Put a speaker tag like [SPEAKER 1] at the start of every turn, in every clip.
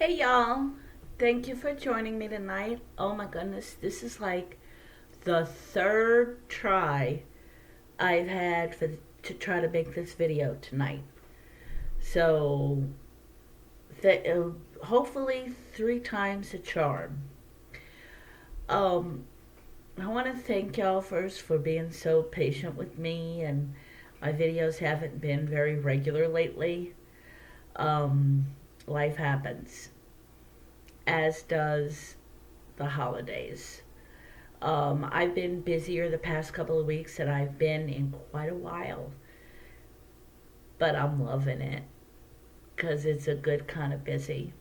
[SPEAKER 1] Hey y'all, thank you for joining me tonight. Oh my goodness, this is like the third try I've had to try to make this video tonight. So, hopefully, three times a charm. Um, I want to thank y'all first for being so patient with me, and my videos haven't been very regular lately. Um, Life happens, as does the holidays. I've been busier the past couple of weeks than I've been in quite a while, but I'm loving it because it's a good kind of busy.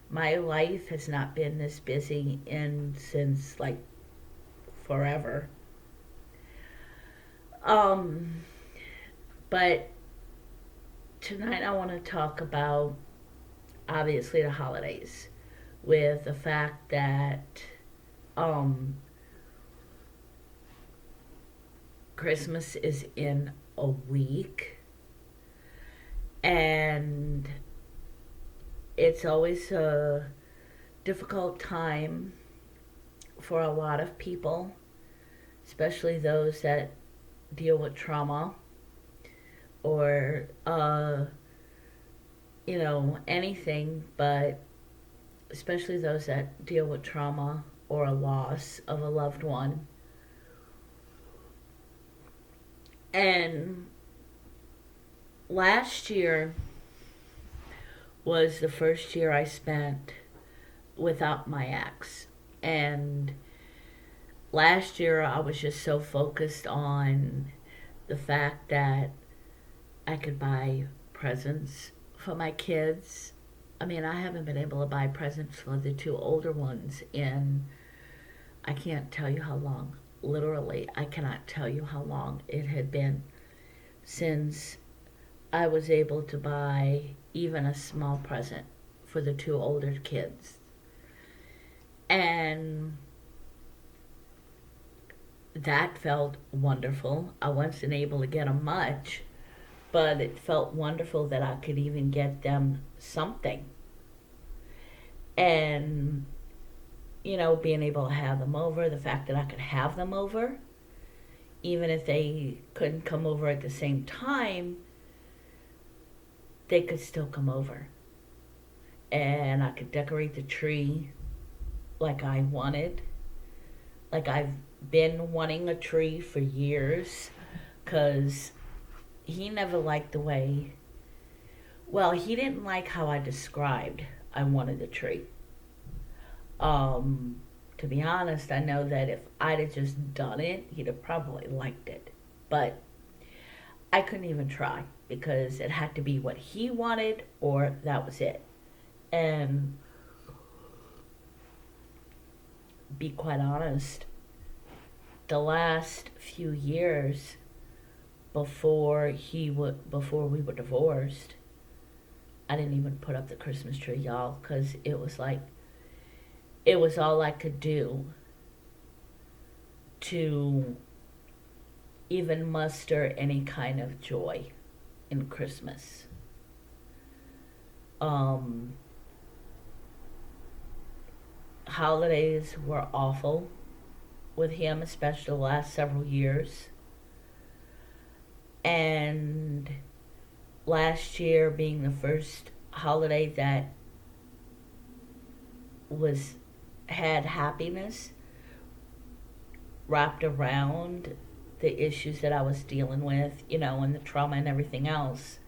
[SPEAKER 1] My life has not been this busy in since like forever. Um, but tonight I want to talk about obviously the holidays with the fact that um, Christmas is in a week and it's always a difficult time for a lot of people, especially those that deal with trauma or, anything, but especially those that deal with trauma or a loss of a loved one. And last year was the first year I spent without my ex. And last year I was just so focused on the fact that I could buy presents for my kids. I mean, I haven't been able to buy presents for the two older ones in I can't tell you how long. Literally, I cannot tell you how long it had been since I was able to buy even a small present for the two older kids. And that felt wonderful. I wasn't able to get them much, but it felt wonderful that I could even get them something. And, being able to have them over, the fact that I could have them over, even if they couldn't come over at the same time, they could still come over. And I could decorate the tree like I wanted. Like I've been wanting a tree for years because he never liked the way, well, he didn't like how I described I wanted a tree. Um, to be honest, I know that if I'd have just done it, he'd have probably liked it. But I couldn't even try because it had to be what he wanted or that was it. And be quite honest, the last few years before we were divorced, I didn't even put up the Christmas tree, y'all, because it was all I could do to even muster any kind of joy in Christmas. Um, Holidays were awful with him, especially the last several years. And last year being the first holiday that was had happiness wrapped around the issues that I was dealing with, and the trauma and everything else,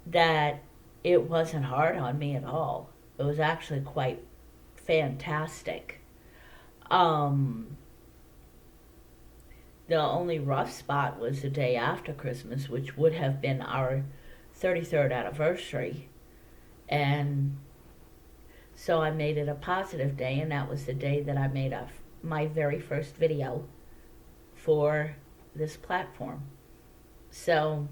[SPEAKER 1] that it wasn't hard on me at all. It was actually quite fantastic. Um, the only rough spot was the day after Christmas, which would have been our 33rd anniversary. And so I made it a positive day, and that was the day that I made my very first video for this platform. So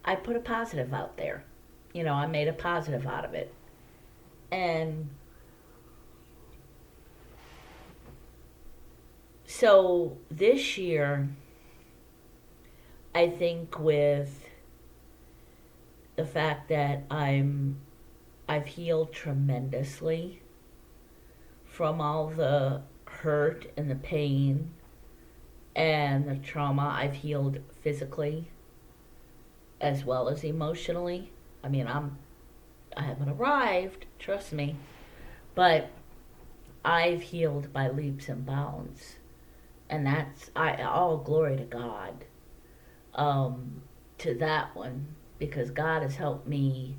[SPEAKER 1] I put a positive out there. I made a positive out of it. And so this year, I think with the fact that I've healed tremendously from all the hurt and the pain and the trauma. I've healed physically as well as emotionally. I mean, I haven't arrived, trust me, but I've healed by leaps and bounds, and that's I all glory to God, to that one, because God has helped me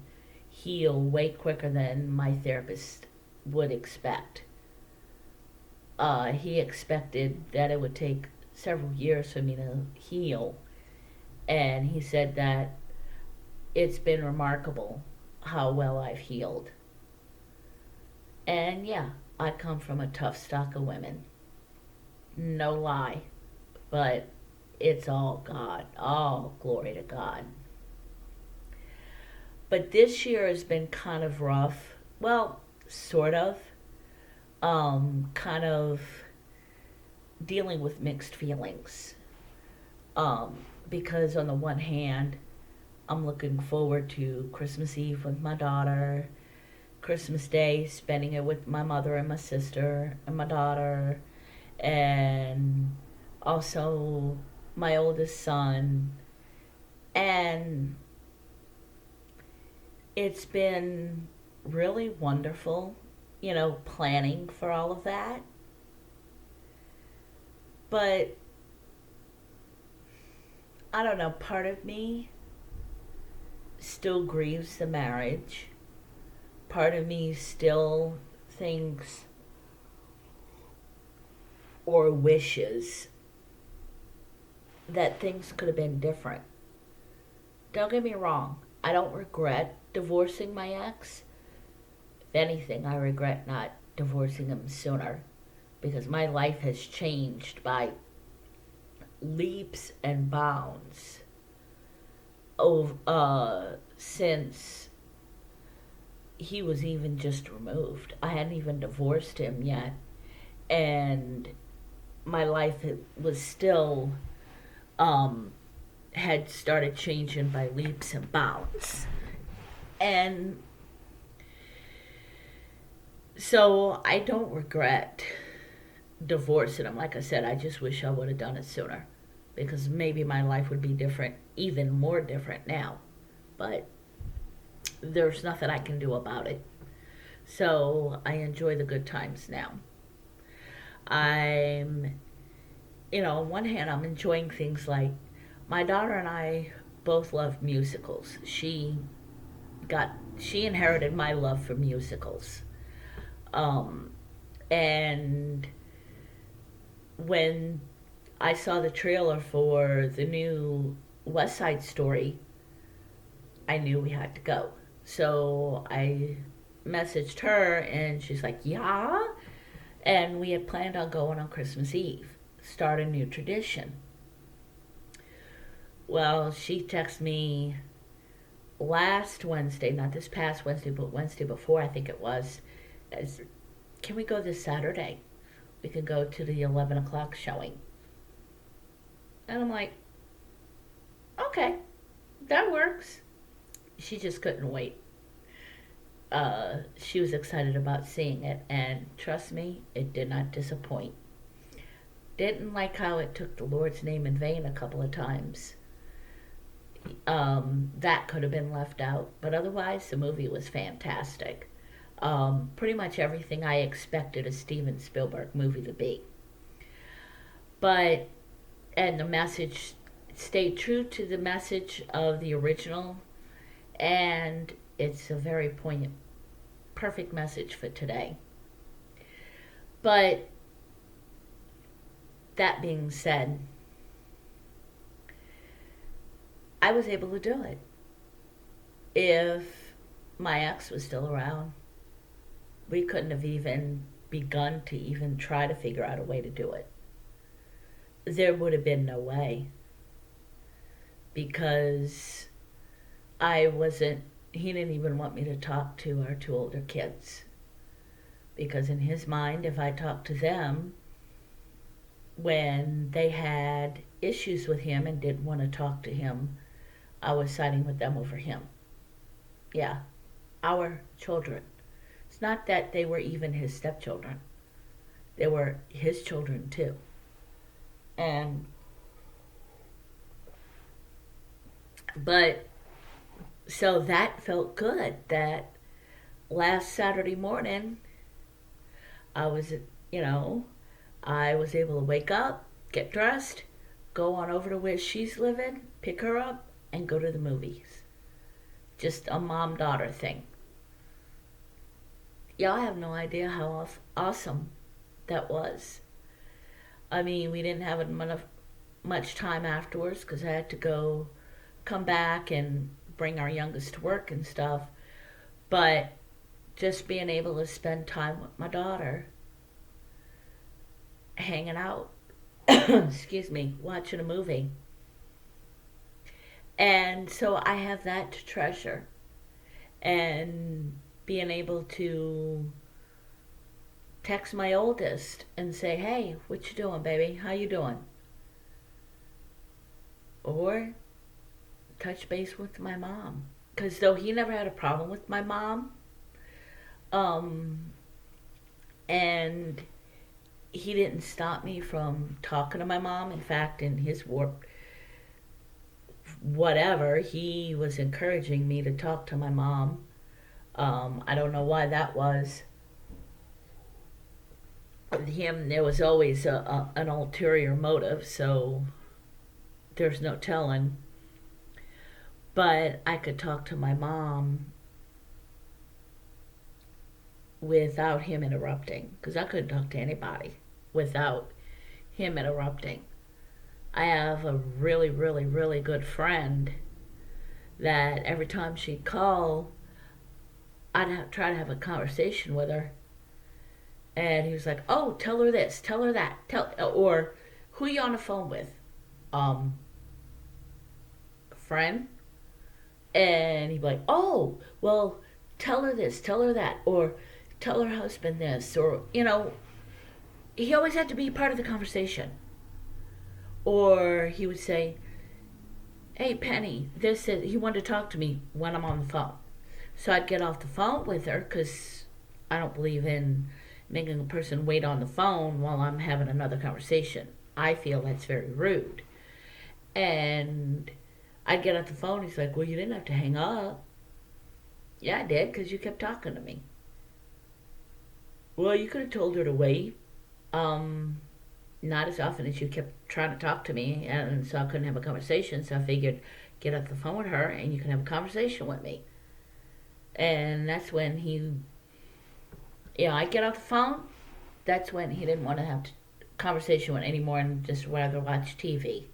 [SPEAKER 1] heal way quicker than my therapist would expect. He expected that it would take several years for me to heal, and he said that it's been remarkable how well I've healed. And yeah, I come from a tough stock of women. No lie. But it's all God. All glory to God. But this year has been kind of rough. Well, sort of. Kind of dealing with mixed feelings. Um, because on the one hand, I'm looking forward to Christmas Eve with my daughter, Christmas Day, spending it with my mother and my sister and my daughter, and also my oldest son. And it's been really wonderful, planning for all of that. But I don't know, part of me still grieves the marriage. Part of me still thinks or wishes that things could have been different. Don't get me wrong, I don't regret divorcing my ex. If anything, I regret not divorcing him sooner, because my life has changed by leaps and bounds since he was even just removed. I hadn't even divorced him yet, and my life was still had started changing by leaps and bounds. And so I don't regret divorcing him. Like I said, I just wish I would have done it sooner, because maybe my life would be different, even more different now. But there's nothing I can do about it. So I enjoy the good times now. I'm, on one hand, I'm enjoying things like my daughter and I both love musicals. She inherited my love for musicals. Um, and when I saw the trailer for the new West Side Story, I knew we had to go. So I messaged her and she's like, yeah. And we had planned on going on Christmas Eve, start a new tradition. Well, she texted me last Wednesday, not this past Wednesday, but Wednesday before, I think it was, as, can we go this Saturday? We can go to the 11 o'clock showing. And I'm like, okay, that works. She just couldn't wait. She was excited about seeing it, and trust me, it did not disappoint. Didn't like how it took the Lord's name in vain a couple of times. That could have been left out, but otherwise, the movie was fantastic. Pretty much everything I expected a Steven Spielberg movie to be. And the message stayed true to the message of the original, and it's a very poignant, perfect message for today. But that being said, I was able to do it. If my ex was still around, we couldn't have even begun to even try to figure out a way to do it. There would have been no way, because he didn't even want me to talk to our two older kids, because in his mind, if I talked to them when they had issues with him and didn't want to talk to him, I was siding with them over him. Yeah, our children. It's not that they were even his stepchildren. They were his children too. And but so that felt good that last Saturday morning I was, you know, I was able to wake up, get dressed, go on over to where she's living, pick her up, and go to the movies. Just a mom daughter thing. Y'all have no idea how awesome that was. I mean, we didn't have much time afterwards because I had to go come back and bring our youngest to work and stuff. But just being able to spend time with my daughter, hanging out, excuse me, watching a movie. And so I have that to treasure. And being able to text my oldest and say, "Hey, what you doing, baby? How you doing?" Or touch base with my mom. Because though he never had a problem with my mom, um, and he didn't stop me from talking to my mom. In fact, in his warped whatever, he was encouraging me to talk to my mom. I don't know why that was. With him, there was always an ulterior motive, so there's no telling. But I could talk to my mom without him interrupting, because I couldn't talk to anybody without him interrupting. I have a really, really, really good friend that every time she'd call, try to have a conversation with her. And he was like, "Oh, tell her this, tell her that, or who you on the phone with? Um, a friend?" And he'd be like, "Oh, well, tell her this, tell her that, or tell her husband this, or, he always had to be part of the conversation. Or he would say, "Hey, Penny, this is," he wanted to talk to me when I'm on the phone. So I'd get off the phone with her because I don't believe in making a person wait on the phone while I'm having another conversation. I feel that's very rude. And I'd get off the phone. He's like, "Well, you didn't have to hang up." "Yeah, I did because you kept talking to me." "Well, you could have told her to wait. Um, Not as often as you kept trying to talk to me, and so I couldn't have a conversation. So I figured get off the phone with her, and you can have a conversation with me." And that's when I get off the phone. That's when he didn't want to have a conversation with anymore and just rather watch TV.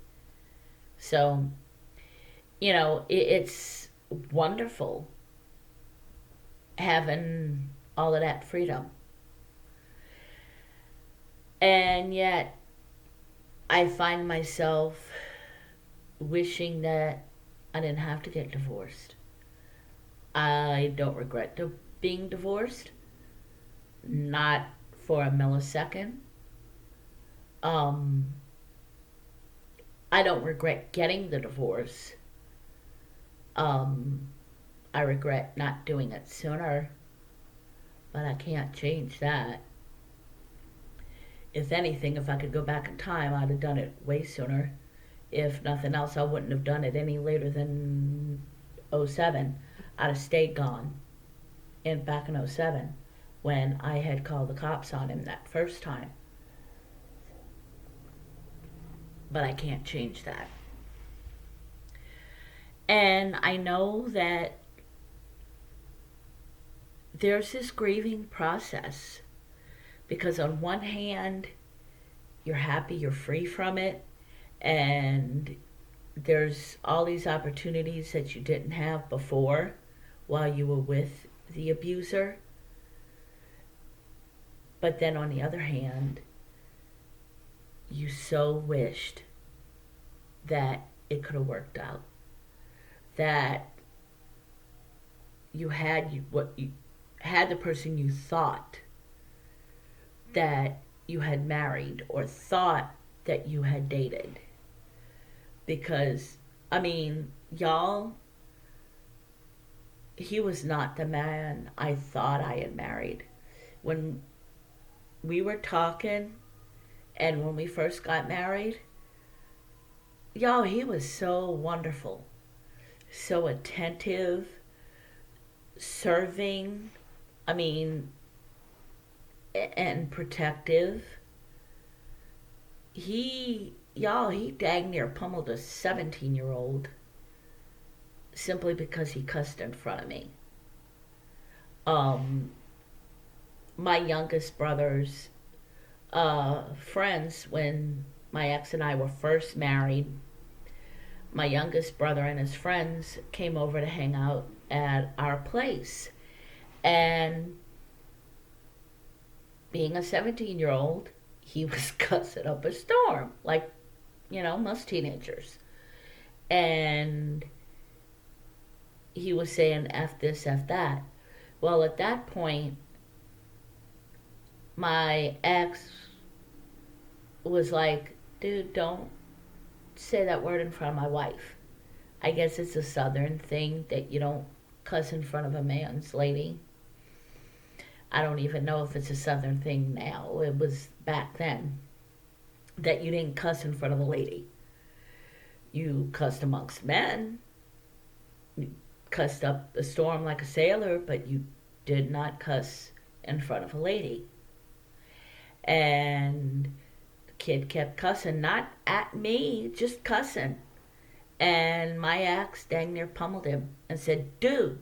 [SPEAKER 1] So, it's wonderful having all of that freedom. And yet, I find myself wishing that I didn't have to get divorced. I don't regret being divorced, not for a millisecond. Um, I don't regret getting the divorce. Um, I regret not doing it sooner, but I can't change that. If anything, if I could go back in time, I'd have done it way sooner. If nothing else, I wouldn't have done it any later than '07. I'd have stayed gone back in '07 when I had called the cops on him that first time. But I can't change that. And I know that there's this grieving process because, on one hand, you're happy you're free from it, and there's all these opportunities that you didn't have before while you were with the abuser. But then on the other hand, you so wished that it could have worked out. That you had the person you thought that you had married or thought that you had dated. Because, I mean, y'all, he was not the man I thought I had married. When we were talking and when we first got married, y'all, he was so wonderful, so attentive, serving, I mean, and protective. He dang near pummeled a 17-year-old simply because he cussed in front of me. Um, my youngest brother's friends, when my ex and I were first married, my youngest brother and his friends came over to hang out at our place. And being a 17-year-old, he was cussing up a storm, like, most teenagers. And he was saying F this, F that. Well, at that point, my ex was like, dude, don't say that word in front of my wife. I guess it's a southern thing that you don't cuss in front of a man's lady. I don't even know if it's a southern thing now. It was back then that you didn't cuss in front of a lady. You cussed amongst men. You cussed up a storm like a sailor, but you did not cuss in front of a lady. And the kid kept cussing, not at me, just cussing. And my ex dang near pummeled him and said, dude,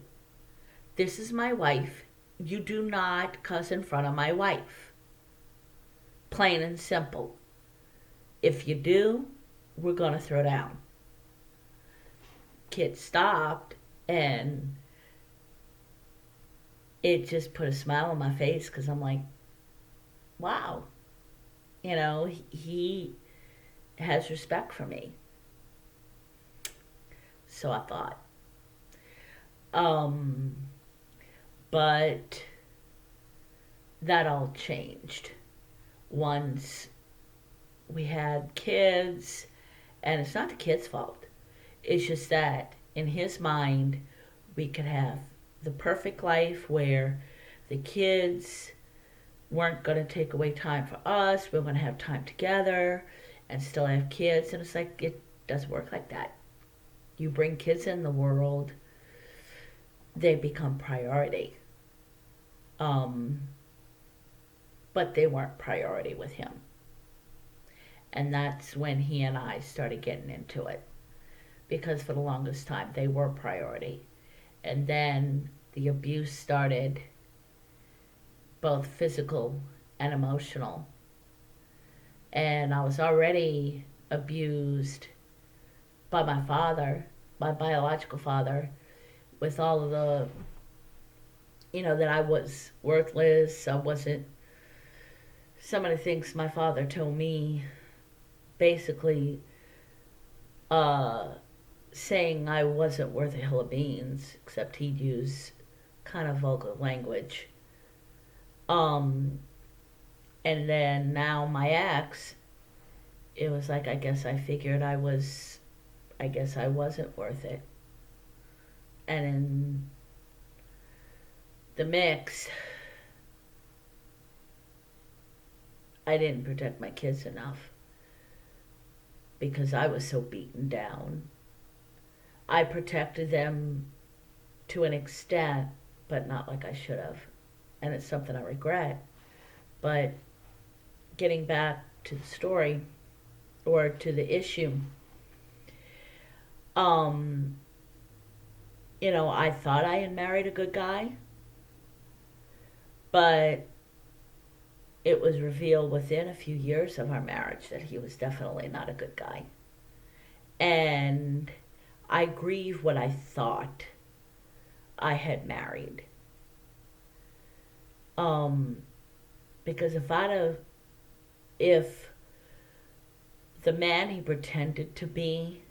[SPEAKER 1] this is my wife. You do not cuss in front of my wife. Plain and simple. If you do, we're going to throw down. Kid stopped, and it just put a smile on my face because I'm like, wow, he has respect for me. So I thought. But that all changed once we had kids, and it's not the kids' fault. It's just that in his mind, we could have the perfect life where the kids weren't going to take away time for us. We are going to have time together and still have kids. And it's like, it doesn't work like that. You bring kids in the world, they become priority. But they weren't priority with him. And that's when he and I started getting into it. Because for the longest time, they were priority. And then the abuse started, both physical and emotional. And I was already abused by my father, my biological father, with all of the, that I was worthless. I wasn't, some of the things my father told me, basically saying I wasn't worth a hill of beans, except he'd use kind of vulgar language. And then now my ex, it was like, I guess I figured I wasn't worth it. And in the mix, I didn't protect my kids enough because I was so beaten down. I protected them to an extent, but not like I should have. And it's something I regret. But getting back to the story, or to the issue, I thought I had married a good guy, but it was revealed within a few years of our marriage that he was definitely not a good guy. And I grieve what I thought I had married. Because if the man he pretended to be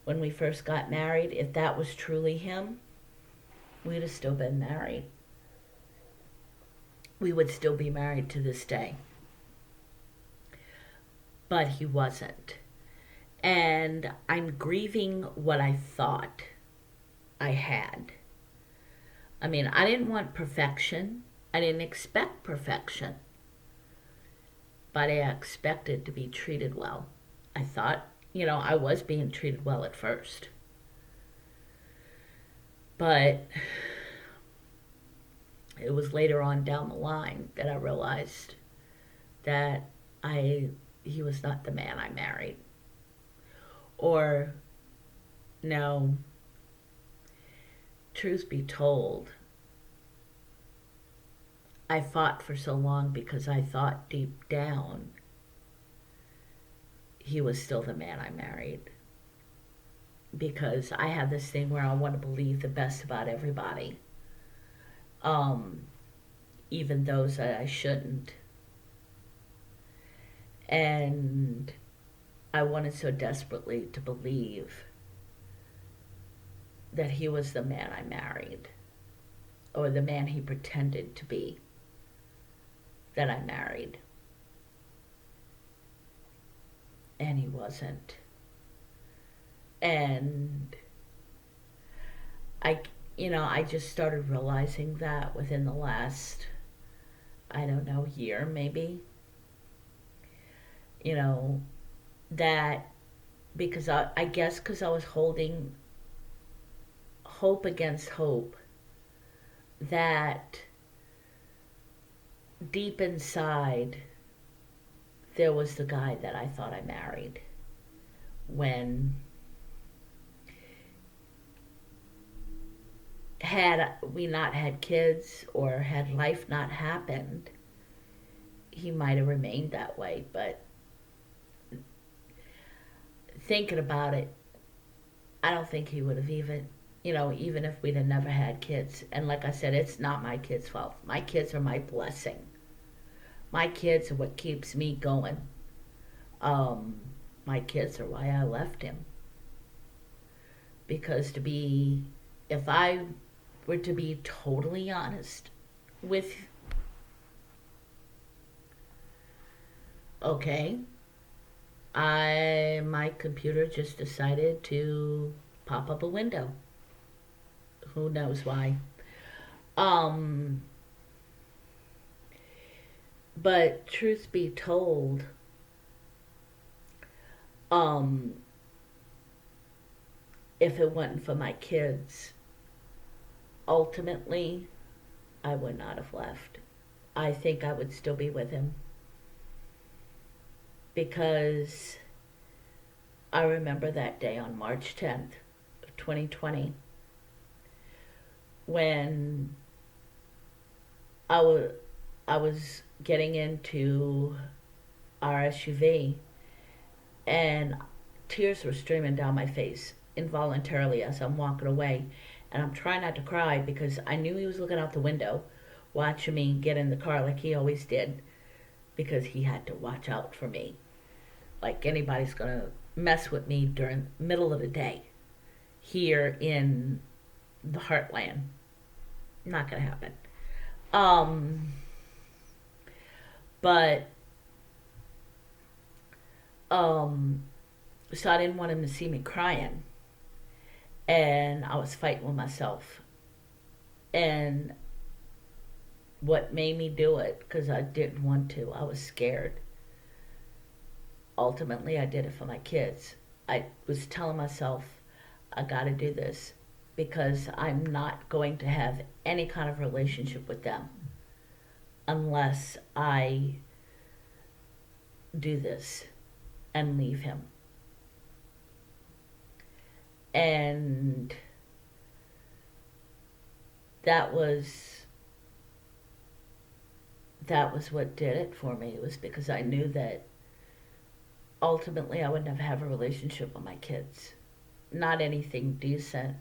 [SPEAKER 1] when we first got married, if that was truly him, we'd have still been married. We would still be married to this day. But he wasn't. And I'm grieving what I thought I had. I mean, I didn't want perfection. I didn't expect perfection, but I expected to be treated well. I thought, I was being treated well at first. But it was later on down the line that I realized that I he was not the man I married. Or no, truth be told, I fought for so long because I thought deep down he was still the man I married. Because I have this thing where I want to believe the best about everybody, um, even those that I shouldn't. And I wanted so desperately to believe that he was the man I married, or the man he pretended to be that I married. And he wasn't. And I just started realizing that within the last, I don't know, year maybe. You know, that because I guess because I was holding hope against hope, that deep inside there was the guy that I thought I married when, had we not had kids or had life not happened, he might have remained that way. But thinking about it, I don't think he would have even if we'd have never had kids. And like I said, it's not my kids' fault. My kids are my blessing. My kids are what keeps me going. Um, my kids are why I left him. Because if I were to be totally honest with, okay, my computer just decided to pop up a window. Who knows why? Um, but truth be told, um, if it wasn't for my kids, ultimately, I would not have left. I think I would still be with him because I remember that day on March 10th of 2020 when I was I was getting into our SUV and tears were streaming down my face involuntarily as I'm walking away. And I'm trying not to cry because I knew he was looking out the window, watching me get in the car like he always did, because he had to watch out for me. Like anybody's gonna mess with me during the middle of the day here in the heartland. Not gonna happen. Um, but um, so I didn't want him to see me crying, and I was fighting with myself. And what made me do it, because I didn't want to, I was scared. Ultimately, I did it for my kids. I was telling myself, I gotta do this because I'm not going to have any kind of relationship with them unless I do this and leave him. And that was that was what did it for me. It was because I knew that ultimately I would never have a relationship with my kids. Not anything decent.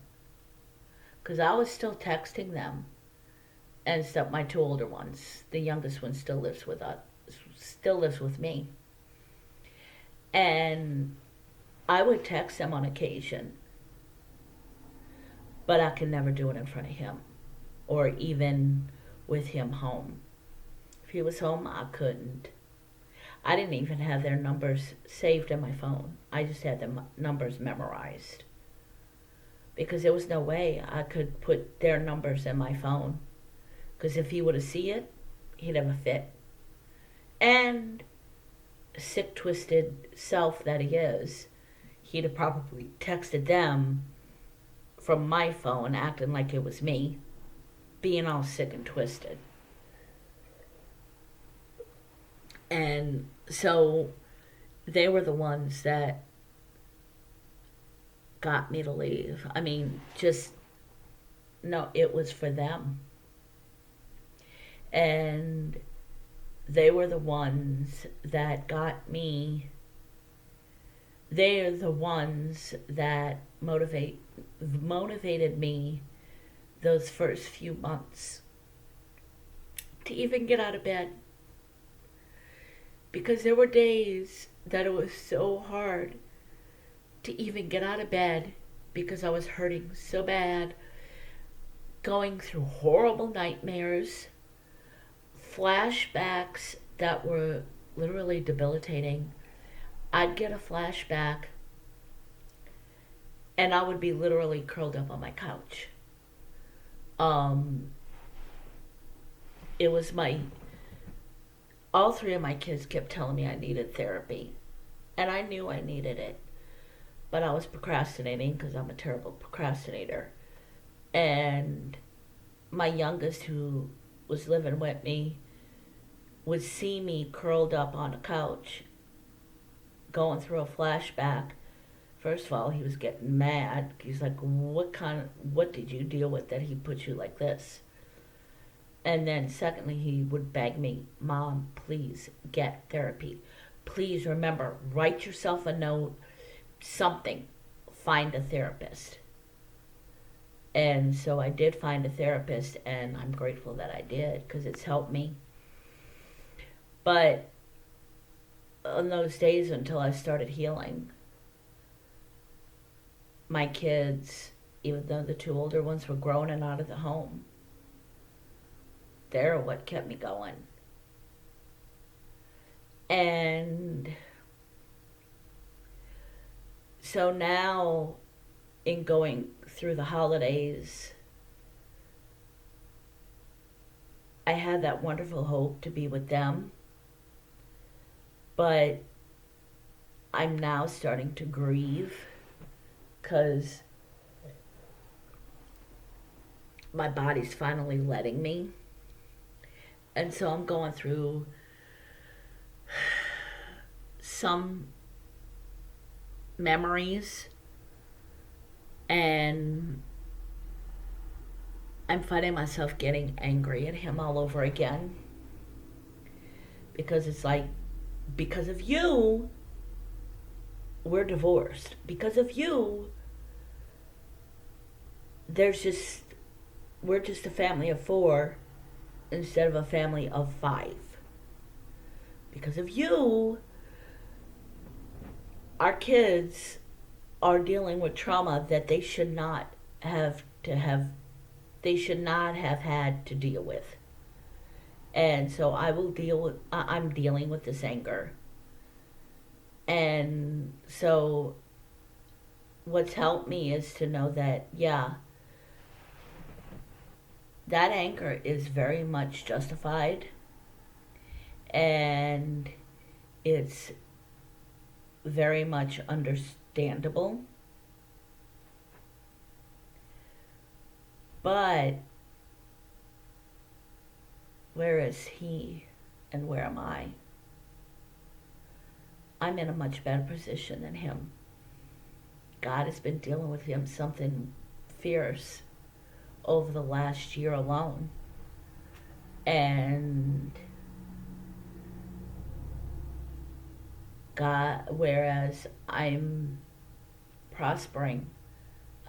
[SPEAKER 1] Because I was still texting them and stuff. My two older ones, the youngest one still lives with us, still lives with me. And I would text them on occasion, but I could never do it in front of him or even with him home. If he was home, I couldn't. I didn't even have their numbers saved in my phone. I just had their numbers memorized. because there was no way I could put their numbers in my phone. Because if he would have seen it, he'd have a fit. And sick, twisted self that he is, he'd have probably texted them from my phone, acting like it was me, being all sick and twisted. And so they were the ones that got me to leave. I mean, just, no, it was for them. And they were the ones that got me. They're the ones that motivated me those first few months to even get out of bed. Because there were days that it was so hard to even get out of bed because I was hurting so bad, going through horrible nightmares, flashbacks that were literally debilitating. I'd get a flashback and I would be literally curled up on my couch. Um, it was my, all three of my kids kept telling me I needed therapy. And I knew I needed it. But I was procrastinating because I'm a terrible procrastinator. And my youngest, who was living with me, would see me curled up on a couch going through a flashback. First of all, he was getting mad. He's like, what did you deal with that he put you like this? And then secondly, he would beg me, Mom, please get therapy. Please remember, write yourself a note, something, find a therapist. And so I did find a therapist, and I'm grateful that I did because it's helped me. But on those days until I started healing, my kids, even though the two older ones were grown and out of the home, they're what kept me going. And so now, in going through the holidays, I had that wonderful hope to be with them. But I'm now starting to grieve because my body's finally letting me. And so I'm going through some memories, and I'm finding myself getting angry at him all over again. Because it's like, because of you, we're divorced. Because of you, we're just a family of 4 instead of a family of 5. Because of you, our kids are dealing with trauma that they should not have had to deal with. And so I'm dealing with this anger. And so what's helped me is to know that, yeah, that anger is very much justified, and it's very much understandable. But where is he and where am I? I'm in a much better position than him. God has been dealing with him something fierce over the last year alone. And God, whereas I'm prospering.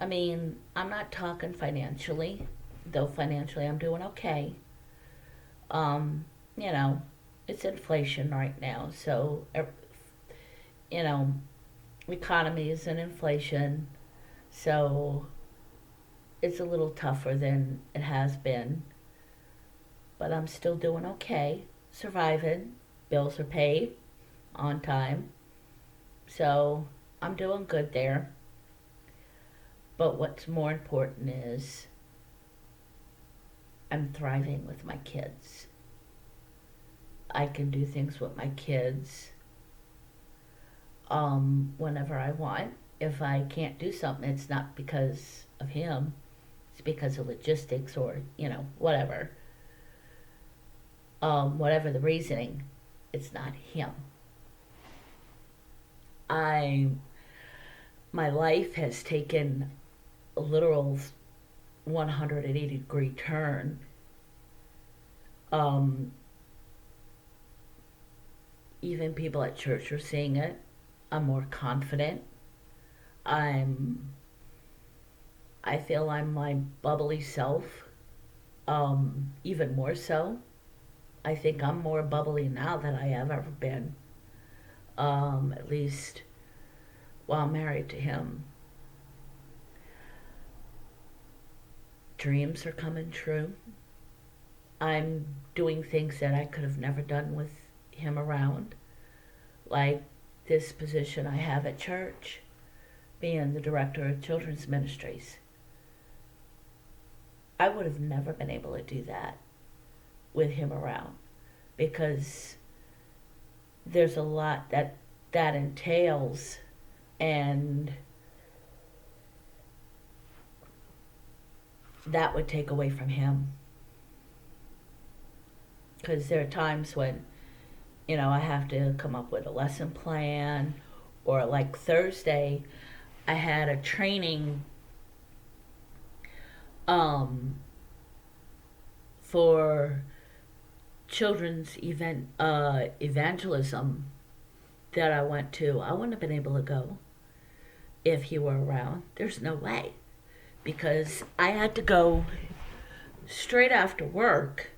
[SPEAKER 1] I mean, I'm not talking financially, though financially I'm doing okay. Um, you know, it's inflation right now, so you know, economy is in inflation, so it's a little tougher than it has been. But I'm still doing okay, surviving. Bills are paid on time, so I'm doing good there. But what's more important is I'm thriving with my kids. I can do things with my kids whenever I want. If I can't do something, it's not because of him, it's because of logistics or, whatever. Whatever the reasoning, it's not him. I My life has taken a literal 180-degree turn. Um, Even people at church are seeing it. I'm more confident. I'm I feel I'm my bubbly self. Even more so. I think I'm more bubbly now than I have ever been. At least while married to him. Dreams are coming true. I'm doing things that I could have never done with him around, like this position I have at church, being the director of children's ministries. I would have never been able to do that with him around because there's a lot that entails, and that would take away from him. Because there are times when, I have to come up with a lesson plan, or like Thursday, I had a training for children's evangelism that I went to. I wouldn't have been able to go if he were around. There's no way. Because I had to go straight after work,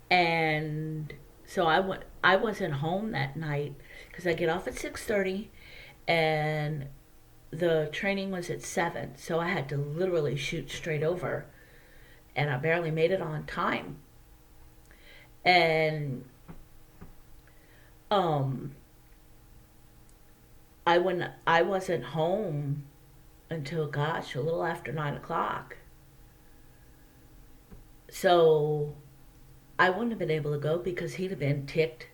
[SPEAKER 1] and so I wasn't home that night because I get off at 6:30 and the training was at 7, so I had to literally shoot straight over, and I barely made it on time. And um I wasn't home until, gosh, a little after 9 o'clock. So I wouldn't have been able to go because he'd have been ticked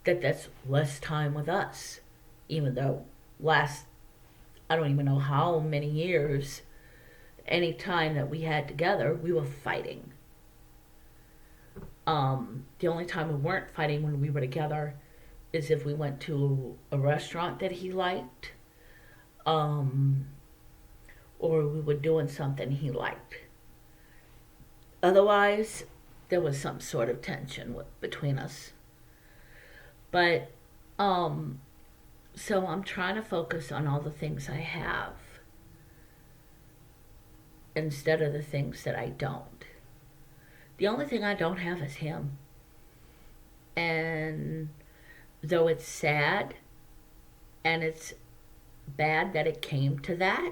[SPEAKER 1] that that's less time with us, even though last, I don't even know how many years, any time that we had together, we were fighting. The only time we weren't fighting when we were together is if we went to a restaurant that he liked, um, or we were doing something he liked. Otherwise, there was some sort of tension between us. But, so I'm trying to focus on all the things I have instead of the things that I don't. The only thing I don't have is him. And though it's sad and it's bad that it came to that,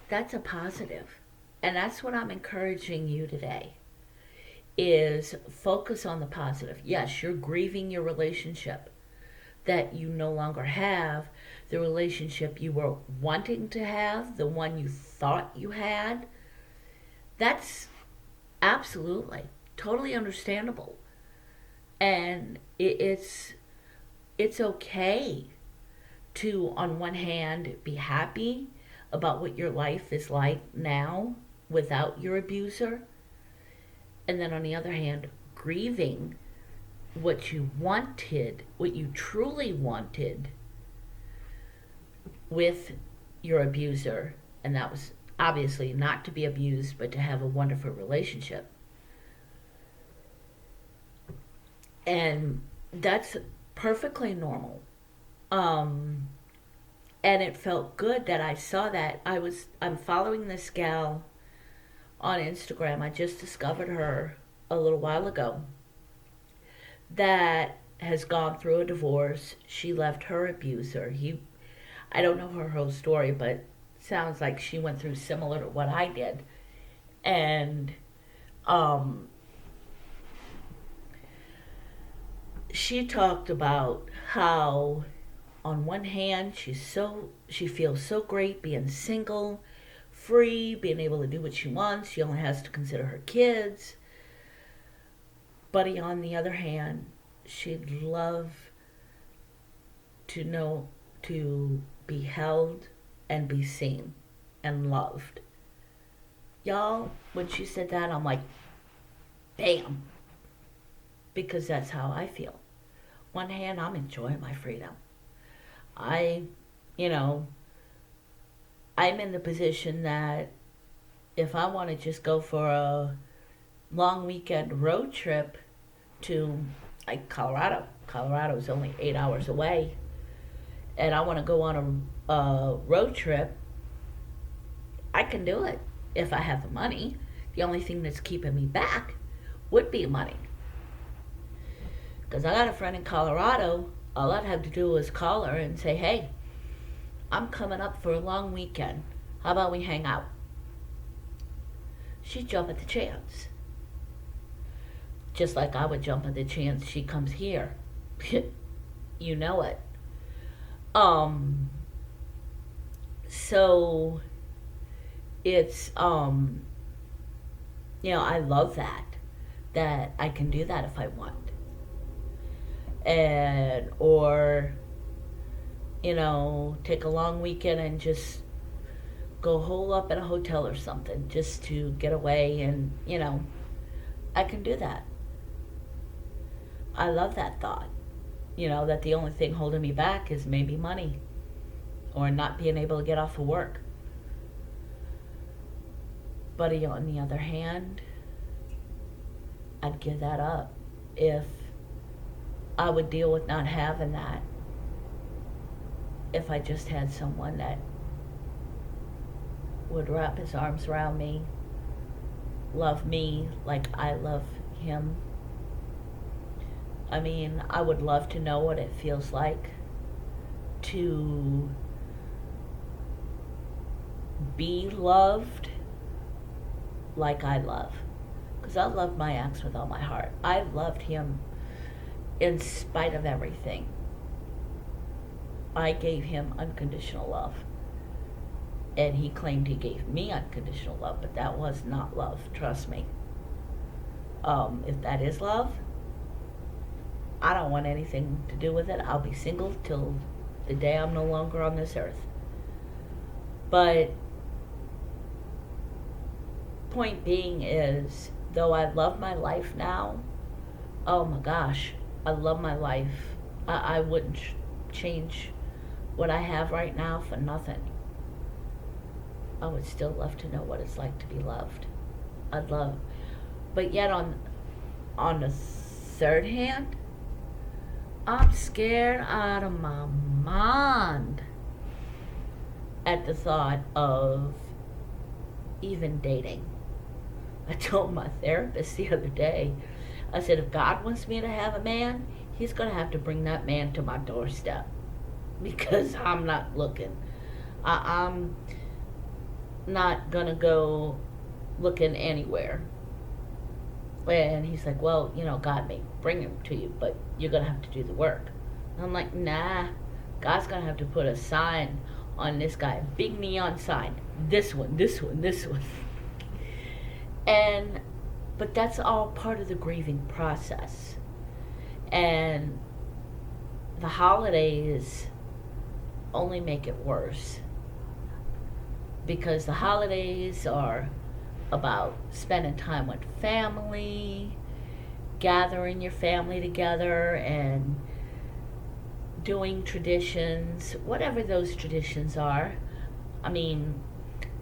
[SPEAKER 1] that's a positive. And that's what I'm encouraging you today, is focus on the positive. Yes, you're grieving your relationship that you no longer have, the relationship you were wanting to have, the one you thought you had. That's absolutely, totally understandable. And it's okay to, on one hand, be happy about what your life is like now without your abuser, and then on the other hand, grieving what you wanted, what you truly wanted with your abuser, and that was obviously not to be abused but to have a wonderful relationship. And that's perfectly normal. um and it felt good that I saw that. I'm following this gal on Instagram. I just discovered her a little while ago, that has gone through a divorce. She left her abuser. I don't know her whole story, but sounds like she went through similar to what I did. And um, she talked about how on one hand, she feels so great being single, free, being able to do what she wants. She only has to consider her kids. But on the other hand, she'd love to know, to be held and be seen and loved. Y'all, when she said that, I'm like, bam, because that's how I feel. One hand, I'm enjoying my freedom. I, you know, I'm in the position that if I want to just go for a long weekend road trip to like Colorado's only 8 hours away, and I want to go on a road trip, I can do it if I have the money. The only thing that's keeping me back would be money. Because I got a friend in Colorado, all I'd have to do is call her and say, hey, I'm coming up for a long weekend. How about we hang out? She'd jump at the chance. Just like I would jump at the chance she comes here. You know it. So it's, I love that I can do that if I want. And, or, take a long weekend and just go hole up in a hotel or something just to get away, and, I can do that. I love that thought. That the only thing holding me back is maybe money or not being able to get off of work. But on the other hand, I'd give that up if I would deal with not having that. If I just had someone that would wrap his arms around me, love me like I love him. I mean, I would love to know what it feels like to be loved like I love. Because I loved my ex with all my heart. I loved him in spite of everything. I gave him unconditional love. And he claimed he gave me unconditional love, but that was not love, trust me. If that is love, I don't want anything to do with it. I'll be single till the day I'm no longer on this earth. But point being is, though I love my life now, oh my gosh, I love my life. I wouldn't change what I have right now for nothing. I would still love to know what it's like to be loved. I'd love, but yet on the third hand, I'm scared out of my mind at the thought of even dating. I told my therapist the other day, I said, if God wants me to have a man, he's going to have to bring that man to my doorstep, because I'm not looking. I'm not going to go looking anywhere. And he's like, well, God may bring him to you, but you're going to have to do the work. And I'm like, nah, God's going to have to put a sign on this guy, big neon sign, this one, this one, this one. But that's all part of the grieving process. And the holidays only make it worse. Because the holidays are about spending time with family, gathering your family together, and doing traditions, whatever those traditions are. I mean,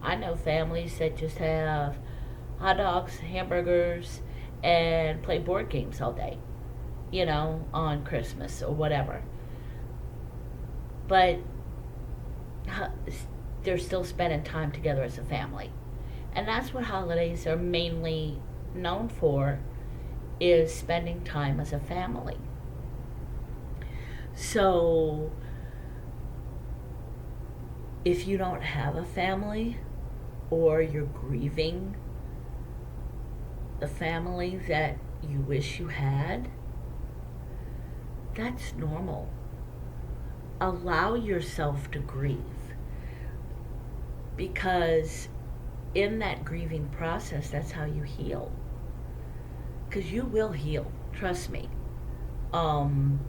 [SPEAKER 1] I know families that just have hot dogs, hamburgers, and play board games all day, on Christmas or whatever. But they're still spending time together as a family. And that's what holidays are mainly known for, is spending time as a family. So if you don't have a family, or you're grieving the family that you wish you had, that's normal. allow yourself to grieve, because in that grieving process, that's how you heal. Because you will heal, trust me. Um,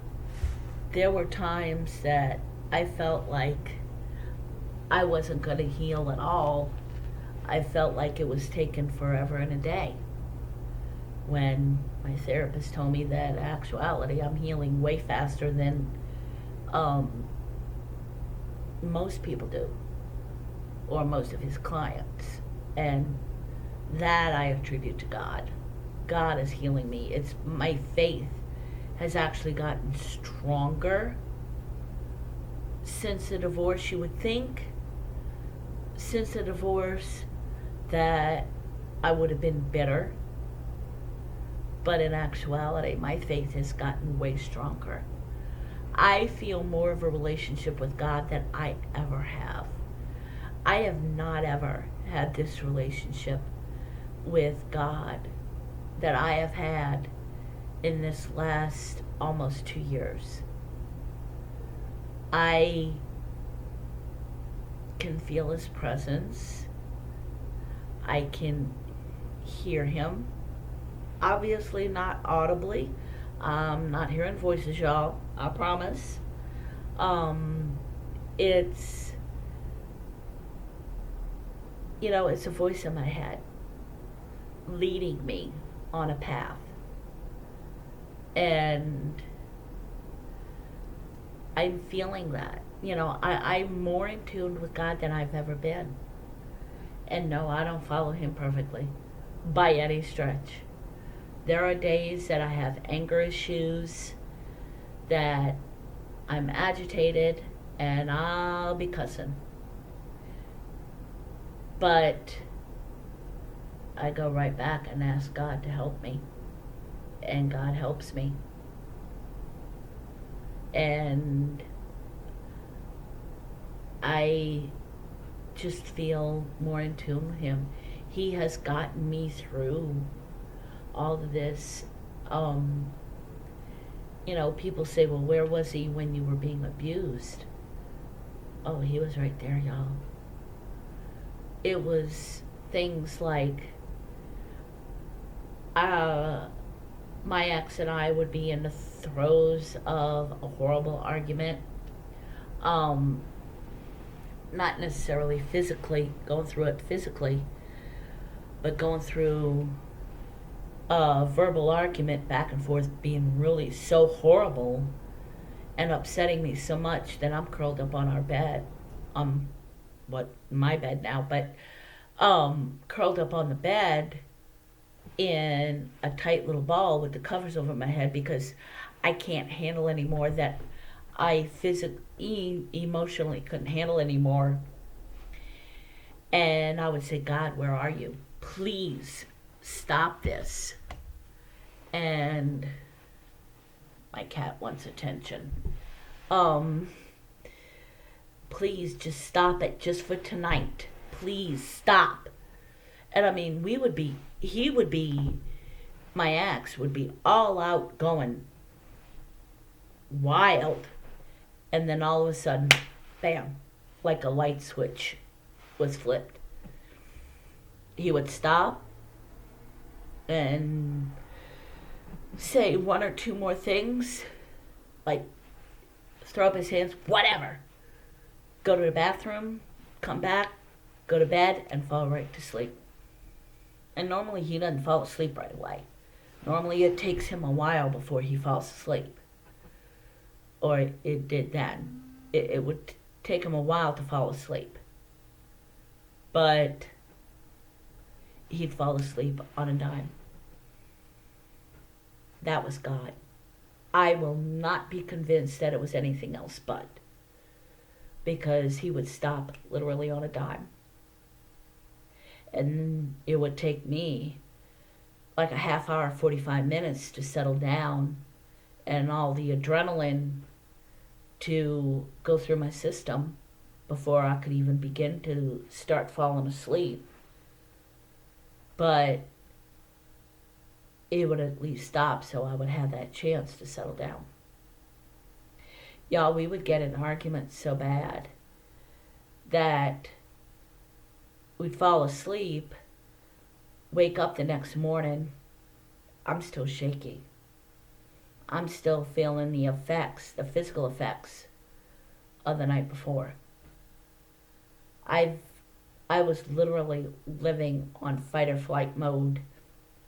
[SPEAKER 1] there were times that I felt like I wasn't going to heal at all. I felt like it was taking forever and a day. When my therapist told me that in actuality I'm healing way faster than um, most people do, or most of his clients. And that I attribute to God. God is healing me. It's my faith has actually gotten stronger since the divorce. You would think since the divorce that I would have been bitter, but in actuality, my faith has gotten way stronger. I feel more of a relationship with God than I ever have. I have not ever had this relationship with God that I have had in this last almost 2 years. I can feel his presence. I can hear him. Obviously not audibly. I'm not hearing voices, y'all. I promise. It's, it's a voice in my head leading me on a path. And I'm feeling that. I'm more in tune with God than I've ever been. And no, I don't follow him perfectly by any stretch. There are days that I have anger issues, that I'm agitated, and I'll be cussing. But I go right back and ask God to help me. And God helps me. And I just feel more in tune with him. He has gotten me through all of this. People say, well, where was he when you were being abused? Oh, he was right there, y'all. It was things like my ex and I would be in the throes of a horrible argument. Not necessarily physically, going through it physically, but going through a verbal argument back and forth, being really so horrible and upsetting me so much that I'm curled up on our bed. My bed now, but curled up on the bed in a tight little ball with the covers over my head, because I can't handle anymore, that I physically, emotionally couldn't handle anymore. And I would say, God, where are you? Please stop this. And my cat wants attention. Please just stop it, just for tonight. Please stop. And I mean, my ex would be all out going wild. And then all of a sudden, bam, like a light switch was flipped. He would stop and say one or two more things, like throw up his hands, whatever. Go to the bathroom, come back, go to bed, and fall right to sleep. And normally he doesn't fall asleep right away. Normally it takes him a while before he falls asleep. Or it did then. It would take him a while to fall asleep. But he'd fall asleep on a dime. That was God. I will not be convinced that it was anything else but. Because he would stop literally on a dime. And it would take me like a half hour, 45 minutes to settle down, and all the adrenaline to go through my system before I could even begin to start falling asleep. But it would at least stop, so I would have that chance to settle down. Y'all, we would get in arguments so bad that we'd fall asleep, wake up the next morning, I'm still shaky. I'm still feeling the effects, the physical effects of the night before. I've I was literally living on fight or flight mode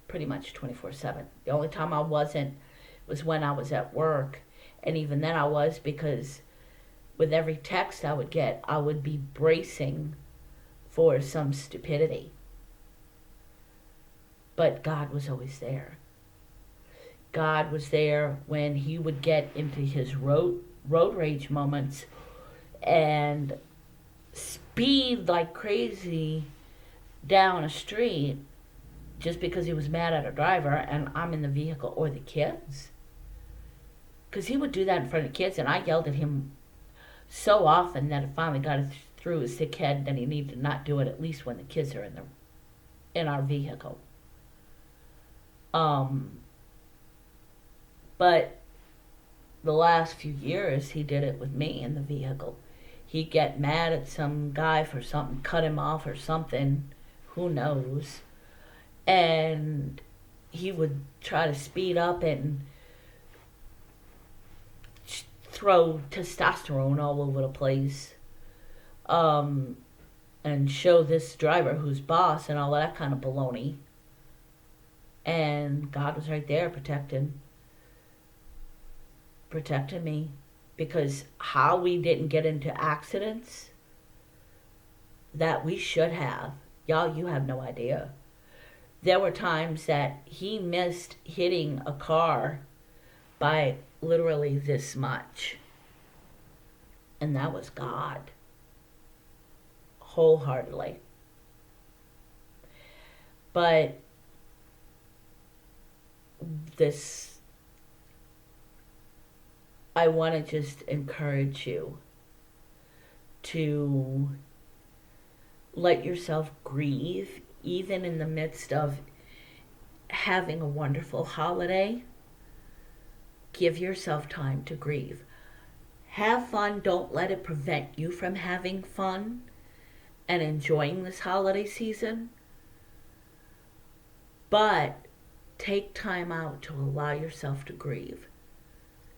[SPEAKER 1] pretty much 24/7. The only time I wasn't was when I was at work, and even then I was, because with every text I would get, I would be bracing for some stupidity. But God was always there. God was there when he would get into his road rage moments and speed like crazy down a street just because he was mad at a driver and I'm in the vehicle, or the kids. Because he would do that in front of kids, and I yelled at him so often that it finally got through his sick head that he needed to not do it, at least when the kids are in our vehicle. But the last few years, he did it with me in the vehicle. He'd get mad at some guy for something, cut him off or something, who knows. And he would try to speed up and throw testosterone all over the place. And show this driver who's boss and all that kind of baloney. And God was right there protecting me, because how we didn't get into accidents that we should have, y'all, you have no idea. There were times that he missed hitting a car by literally this much, and that was God, wholeheartedly. But this, I want to just encourage you to let yourself grieve, even in the midst of having a wonderful holiday. Give yourself time to grieve. Have fun. Don't let it prevent you from having fun and enjoying this holiday season. But take time out to allow yourself to grieve,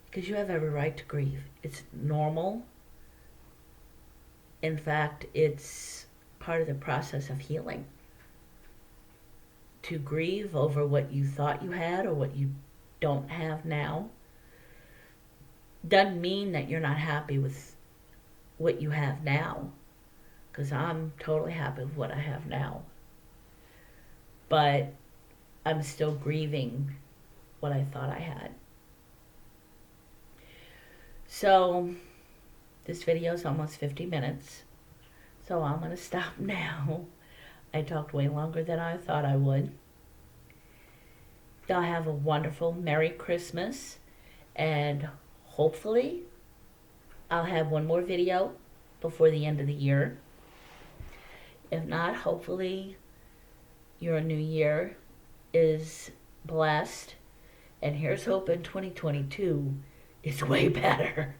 [SPEAKER 1] because you have every right to grieve. It's normal. In fact, it's part of the process of healing. To grieve over what you thought you had or what you don't have now doesn't mean that you're not happy with what you have now, because I'm totally happy with what I have now. But I'm still grieving what I thought I had. So this video is almost 50 minutes. So I'm going to stop now. I talked way longer than I thought I would. Y'all have a wonderful Merry Christmas. And hopefully I'll have one more video before the end of the year. If not, hopefully your new year is blessed, and here's hoping 2022 is way better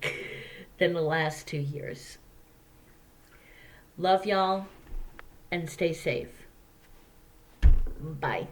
[SPEAKER 1] than the last 2 years. Love y'all, and stay safe. Bye.